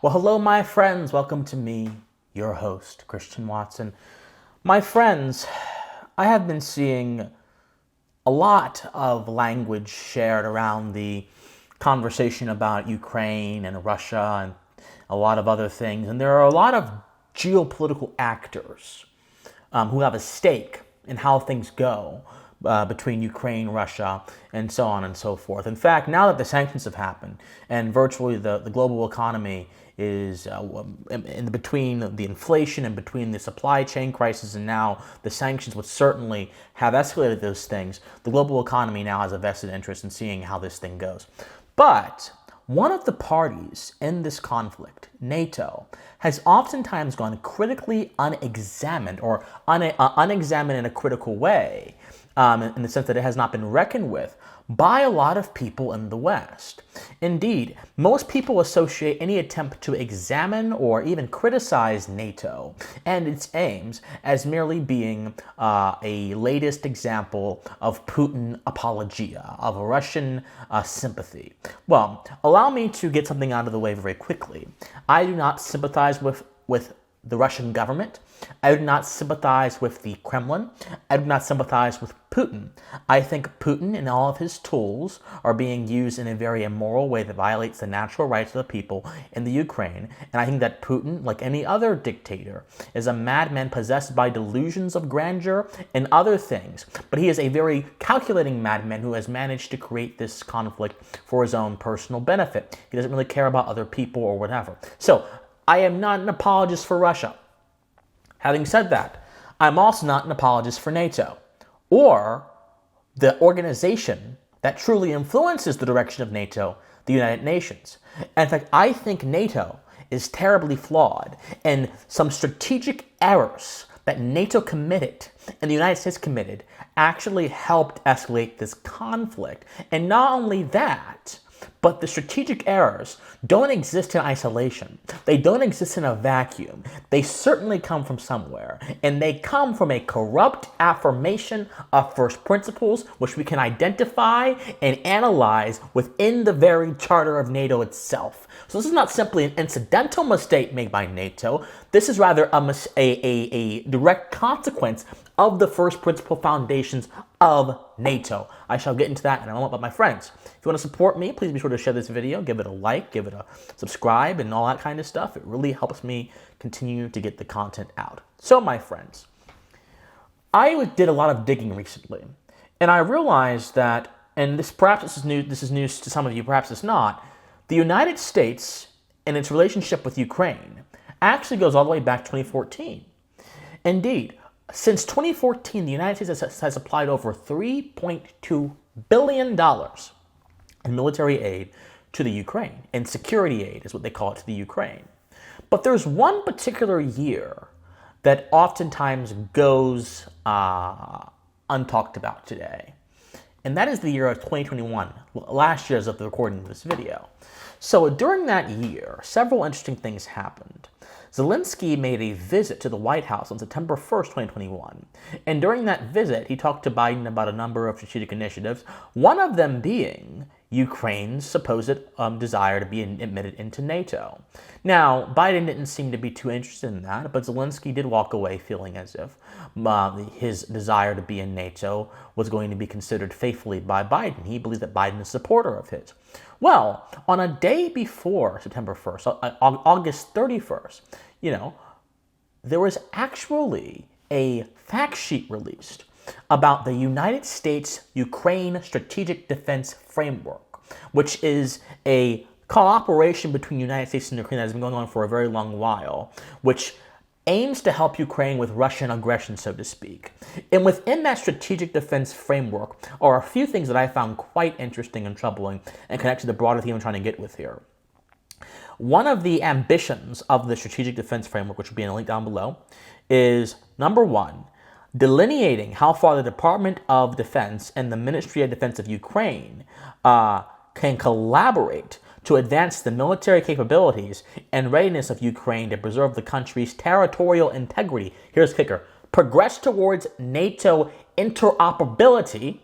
Well, hello, my friends. Welcome to me, your host, Christian Watson. My friends, I have been seeing a lot of language shared around the conversation about Ukraine and Russia and a lot of other things. And there are a lot of geopolitical actors who have a stake in how things go between Ukraine, Russia, and so on and so forth. In fact, now that the sanctions have happened and virtually the global economy is in between the inflation and between the supply chain crisis and now the sanctions, which certainly have escalated those things, the global economy now has a vested interest in seeing how this thing goes. But one of the parties in this conflict, NATO, has oftentimes gone critically unexamined or unexamined in a critical way, in the sense that it has not been reckoned with by a lot of people in the West. Indeed, most people associate any attempt to examine or even criticize NATO and its aims as merely being a latest example of Putin apologia, of Russian sympathy. Well, allow me to get something out of the way very quickly. I do not sympathize with the Russian government. I do not sympathize with the Kremlin. I do not sympathize with Putin. I think Putin and all of his tools are being used in a very immoral way that violates the natural rights of the people in the Ukraine. And I think that Putin, like any other dictator, is a madman possessed by delusions of grandeur and other things. But he is a very calculating madman who has managed to create this conflict for his own personal benefit. He doesn't really care about other people or whatever. So, I am not an apologist for Russia. Having said that, I'm also not an apologist for NATO or the organization that truly influences the direction of NATO, the United Nations. And in fact, I think NATO is terribly flawed, and some strategic errors that NATO committed and the United States committed actually helped escalate this conflict. And not only that, but the strategic errors don't exist in isolation. They don't exist in a vacuum. They certainly come from somewhere. And they come from a corrupt affirmation of first principles, which we can identify and analyze within the very charter of NATO itself. So this is not simply an incidental mistake made by NATO. This is rather a direct consequence of the first principle foundations of NATO. I shall get into that in a moment, but my friends, if you want to support me, please be sure to share this video, give it a like, give it a subscribe, and all that kind of stuff. It really helps me continue to get the content out. So, my friends, I did a lot of digging recently, and I realized that, and perhaps this is news to some of you, perhaps it's not, the United States and its relationship with Ukraine actually goes all the way back to 2014. Indeed, since 2014, the United States has applied over $3.2 billion in military aid to the Ukraine, and security aid is what they call it to the Ukraine. But there's one particular year that oftentimes goes untalked about today, and that is the year of 2021, last year as of the recording of this video. So during that year, several interesting things happened. Zelensky made a visit to the White House on September 1st, 2021. And during that visit, he talked to Biden about a number of strategic initiatives, one of them being Ukraine's supposed desire to be admitted into NATO. Now, Biden didn't seem to be too interested in that, but Zelensky did walk away feeling as if his desire to be in NATO was going to be considered faithfully by Biden. He believes that Biden is a supporter of his. Well, on a day before September 1st, August 31st, there was actually a fact sheet released about the United States-Ukraine Strategic Defense Framework, which is a cooperation between the United States and Ukraine that has been going on for a very long while, which aims to help Ukraine with Russian aggression, so to speak. And within that strategic defense framework are a few things that I found quite interesting and troubling and connect to the broader theme I'm trying to get with here. One of the ambitions of the strategic defense framework, which will be in a link down below, is number one, delineating how far the Department of Defense and the Ministry of Defense of Ukraine can collaborate to advance the military capabilities and readiness of Ukraine to preserve the country's territorial integrity. Here's the kicker. Progress towards NATO interoperability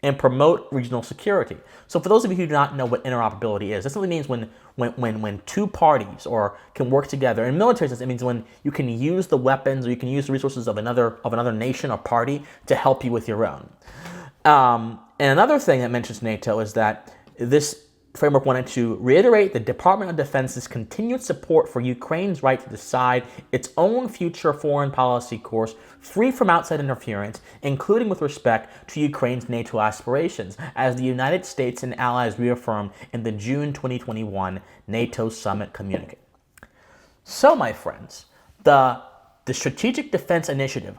and promote regional security. So for those of you who do not know what interoperability is, this simply means when two parties or can work together. In military sense, it means when you can use the weapons or you can use the resources of another nation or party to help you with your own. And another thing that mentions NATO is that this framework wanted to reiterate the Department of Defense's continued support for Ukraine's right to decide its own future foreign policy course, free from outside interference, including with respect to Ukraine's NATO aspirations, as the United States and allies reaffirmed in the June 2021 NATO summit communique. So, my friends, the Strategic Defense Initiative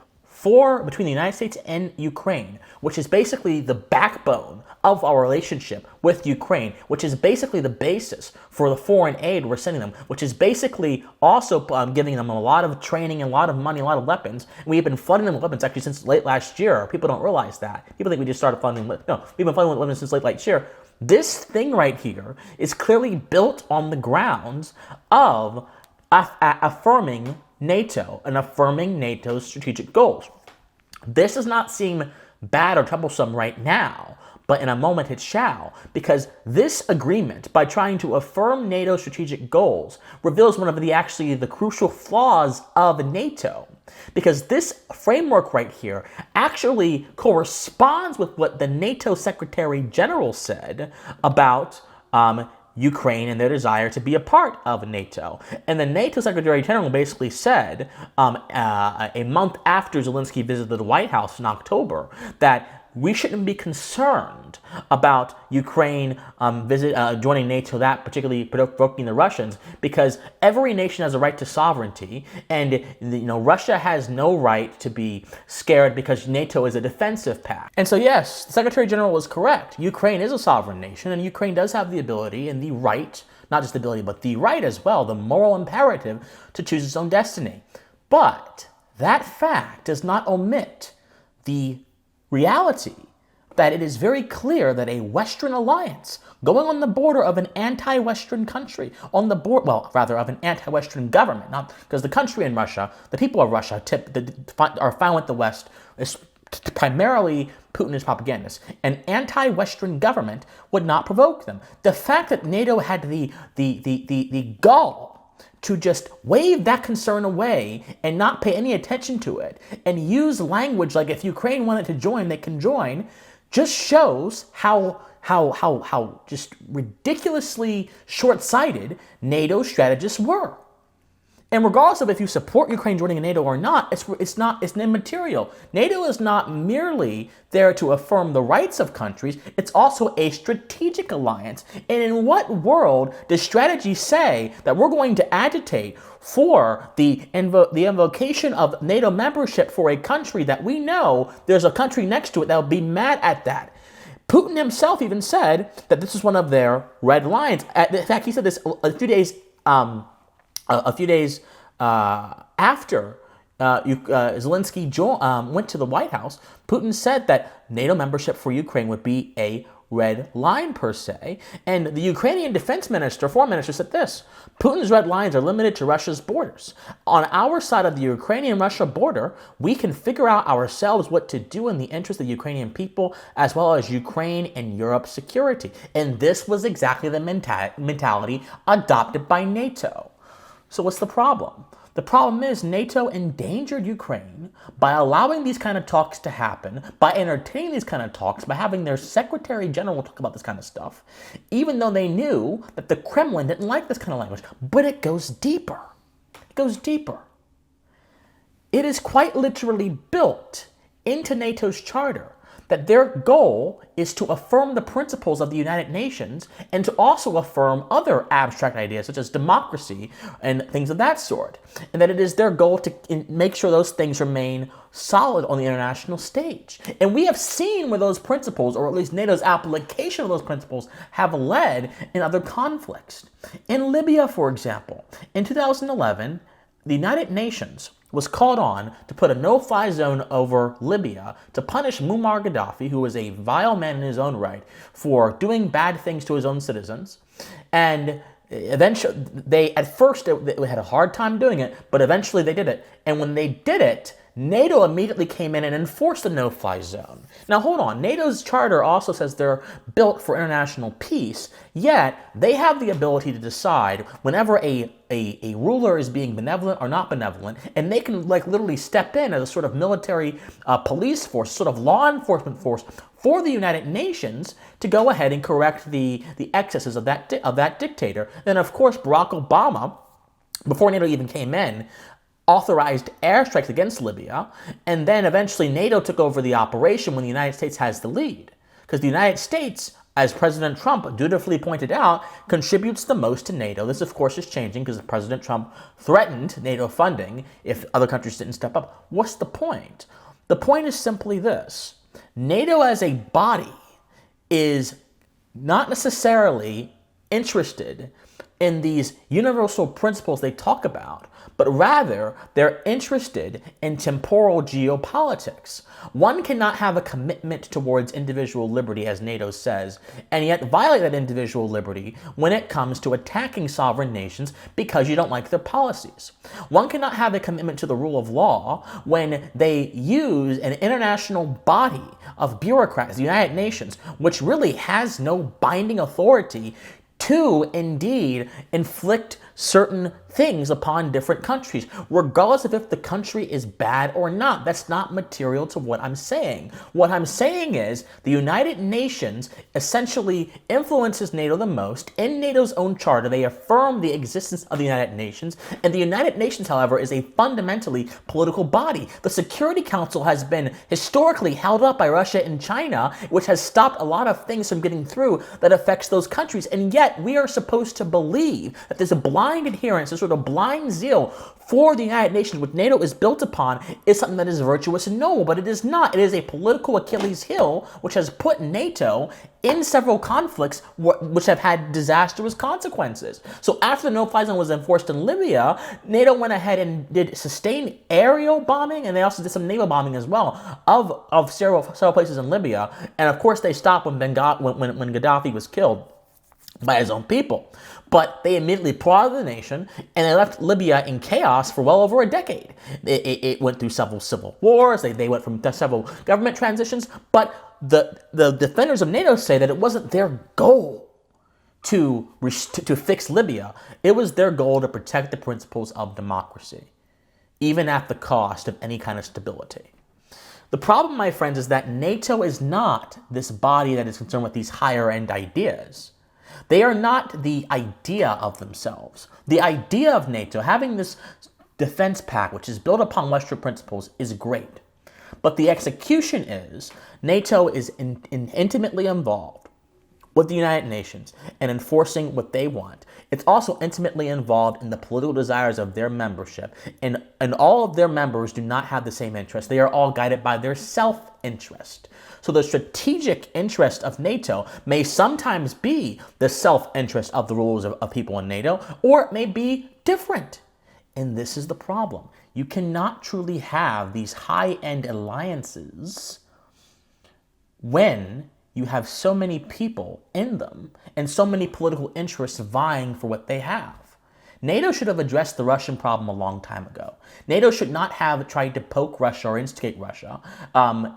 between the United States and Ukraine, which is basically the backbone of our relationship with Ukraine, which is basically the basis for the foreign aid we're sending them, which is basically also giving them a lot of training, a lot of money, a lot of weapons. And we've been flooding them with weapons actually since late last year. People don't realize that. People think we just started flooding them. No, we've been flooding with weapons since late last year. This thing right here is clearly built on the grounds of affirming NATO and affirming NATO's strategic goals. This does not seem bad or troublesome right now, but in a moment it shall, because this agreement, by trying to affirm NATO's strategic goals, reveals one of the crucial flaws of NATO. Because this framework right here actually corresponds with what the NATO Secretary General said about Ukraine and their desire to be a part of NATO. And the NATO Secretary General basically said a month after Zelensky visited the White House in October that we shouldn't be concerned about Ukraine joining NATO, that particularly provoking the Russians, because every nation has a right to sovereignty, and Russia has no right to be scared because NATO is a defensive pact. And so yes, the Secretary General was correct. Ukraine is a sovereign nation, and Ukraine does have the ability and the right, not just the ability, but the right as well, the moral imperative to choose its own destiny. But that fact does not omit the reality that it is very clear that a Western alliance going on the border of an anti-Western country, of an anti-Western government, not because the country in Russia, the people of Russia are found with the West, is primarily Putin is propagandist. An anti-Western government would not provoke them. The fact that NATO had the gall to just wave that concern away and not pay any attention to it and use language like if Ukraine wanted to join, they can join, just shows how just ridiculously short-sighted NATO strategists were. And regardless of if you support Ukraine joining NATO or not, it's immaterial. NATO is not merely there to affirm the rights of countries, it's also a strategic alliance. And in what world does strategy say that we're going to agitate for the invocation of NATO membership for a country that we know there's a country next to it that will be mad at that? Putin himself even said that this is one of their red lines. In fact, he said this a few days after Zelensky went to the White House. Putin said that NATO membership for Ukraine would be a red line per se. And the Ukrainian foreign minister said this: Putin's red lines are limited to Russia's borders. On our side of the Ukrainian-Russia border, we can figure out ourselves what to do in the interest of the Ukrainian people, as well as Ukraine and Europe's security. And this was exactly the mentality adopted by NATO. So what's the problem? The problem is NATO endangered Ukraine by allowing these kind of talks to happen, by entertaining these kind of talks, by having their Secretary General talk about this kind of stuff, even though they knew that the Kremlin didn't like this kind of language. But it goes deeper. It goes deeper. It is quite literally built into NATO's charter that their goal is to affirm the principles of the United Nations and to also affirm other abstract ideas such as democracy and things of that sort. And that it is their goal to make sure those things remain solid on the international stage. And we have seen where those principles, or at least NATO's application of those principles, have led in other conflicts. In Libya, for example, in 2011, the United Nations was called on to put a no-fly zone over Libya to punish Muammar Gaddafi, who was a vile man in his own right, for doing bad things to his own citizens. And eventually, they had a hard time doing it, but eventually they did it. And when they did it, NATO immediately came in and enforced the no-fly zone. Now hold on, NATO's charter also says they're built for international peace, yet they have the ability to decide whenever a ruler is being benevolent or not benevolent, and they can literally step in as a sort of military police force, sort of law enforcement force for the United Nations to go ahead and correct the excesses of that dictator. And of course, Barack Obama, before NATO even came in, authorized airstrikes against Libya, and then eventually NATO took over the operation when the United States has the lead. Because the United States, as President Trump dutifully pointed out, contributes the most to NATO. This, of course, is changing because President Trump threatened NATO funding if other countries didn't step up. What's the point? The point is simply this. NATO as a body is not necessarily interested in these universal principles they talk about, but rather they're interested in temporal geopolitics. One cannot have a commitment towards individual liberty, as NATO says, and yet violate that individual liberty when it comes to attacking sovereign nations because you don't like their policies. One cannot have a commitment to the rule of law when they use an international body of bureaucrats, the United Nations, which really has no binding authority to indeed inflict certain things upon different countries, regardless of if the country is bad or not. That's not material to what I'm saying. What I'm saying is the United Nations essentially influences NATO the most. In NATO's own charter, they affirm the existence of the United Nations, and the United Nations, however, is a fundamentally political body. The Security Council has been historically held up by Russia and China, which has stopped a lot of things from getting through that affects those countries, and yet we are supposed to believe that there's a blind adherence, a sort of blind zeal for the United Nations, which NATO is built upon, is something that is virtuous and noble, but it is not. It is a political Achilles heel, which has put NATO in several conflicts which have had disastrous consequences. So after the no-fly zone was enforced in Libya, NATO went ahead and did sustained aerial bombing, and they also did some naval bombing as well of several places in Libya. And of course, they stopped when Gaddafi was killed by his own people. But they immediately prodded the nation, and they left Libya in chaos for well over a decade. It went through several civil wars, they went from several government transitions, but the defenders of NATO say that it wasn't their goal to fix Libya. It was their goal to protect the principles of democracy, even at the cost of any kind of stability. The problem, my friends, is that NATO is not this body that is concerned with these higher-end ideas. They are not the idea of themselves. The idea of NATO, having this defense pact, which is built upon Western principles, is great. But the execution is, NATO is intimately involved with the United Nations and enforcing what they want. It's also intimately involved in the political desires of their membership, and all of their members do not have the same interest. They are all guided by their self-interest. So the strategic interest of NATO may sometimes be the self-interest of the rulers of people in NATO, or it may be different. And this is the problem. You cannot truly have these high-end alliances when you have so many people in them and so many political interests vying for what they have. NATO should have addressed the Russian problem a long time ago. NATO should not have tried to poke Russia or instigate Russia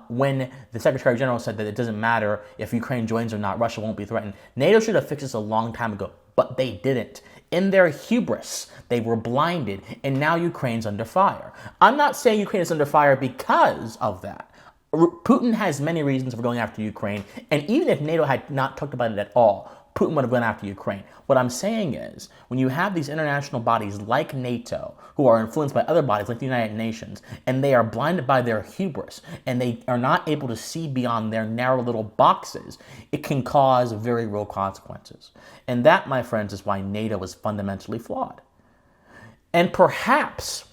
when the Secretary General said that it doesn't matter if Ukraine joins or not, Russia won't be threatened. NATO should have fixed this a long time ago, but they didn't. In their hubris, they were blinded, and now Ukraine's under fire. I'm not saying Ukraine is under fire because of that. Putin has many reasons for going after Ukraine, and even if NATO had not talked about it at all, Putin would have gone after Ukraine. What I'm saying is, when you have these international bodies like NATO, who are influenced by other bodies like the United Nations, and they are blinded by their hubris, and they are not able to see beyond their narrow little boxes, it can cause very real consequences. And that, my friends, is why NATO is fundamentally flawed. And perhaps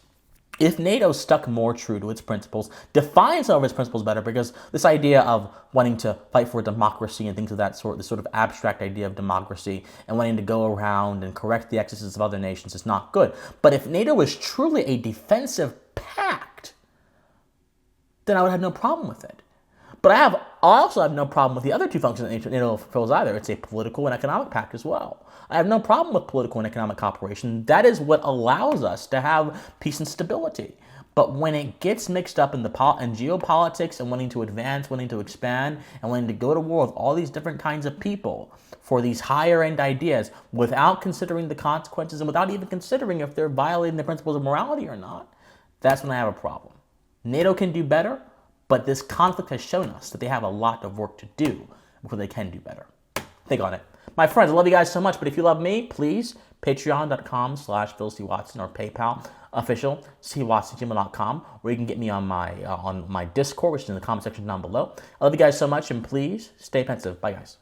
if NATO stuck more true to its principles, defined some of its principles better, because this idea of wanting to fight for democracy and things of that sort, this sort of abstract idea of democracy and wanting to go around and correct the excesses of other nations is not good. But if NATO is truly a defensive pact, then I would have no problem with it. But I also have no problem with the other two functions that NATO fulfills either. It's a political and economic pact as well. I have no problem with political and economic cooperation. That is what allows us to have peace and stability. But when it gets mixed up in in geopolitics and wanting to advance, wanting to expand, and wanting to go to war with all these different kinds of people for these higher end ideas without considering the consequences and without even considering if they're violating the principles of morality or not, that's when I have a problem. NATO can do better, but this conflict has shown us that they have a lot of work to do before they can do better. Think on it. My friends, I love you guys so much, but if you love me, please, patreon.com/PhilCWatson or PayPal official cwatson@gmail.com, where you can get me on my Discord, which is in the comment section down below. I love you guys so much, and please stay pensive. Bye, guys.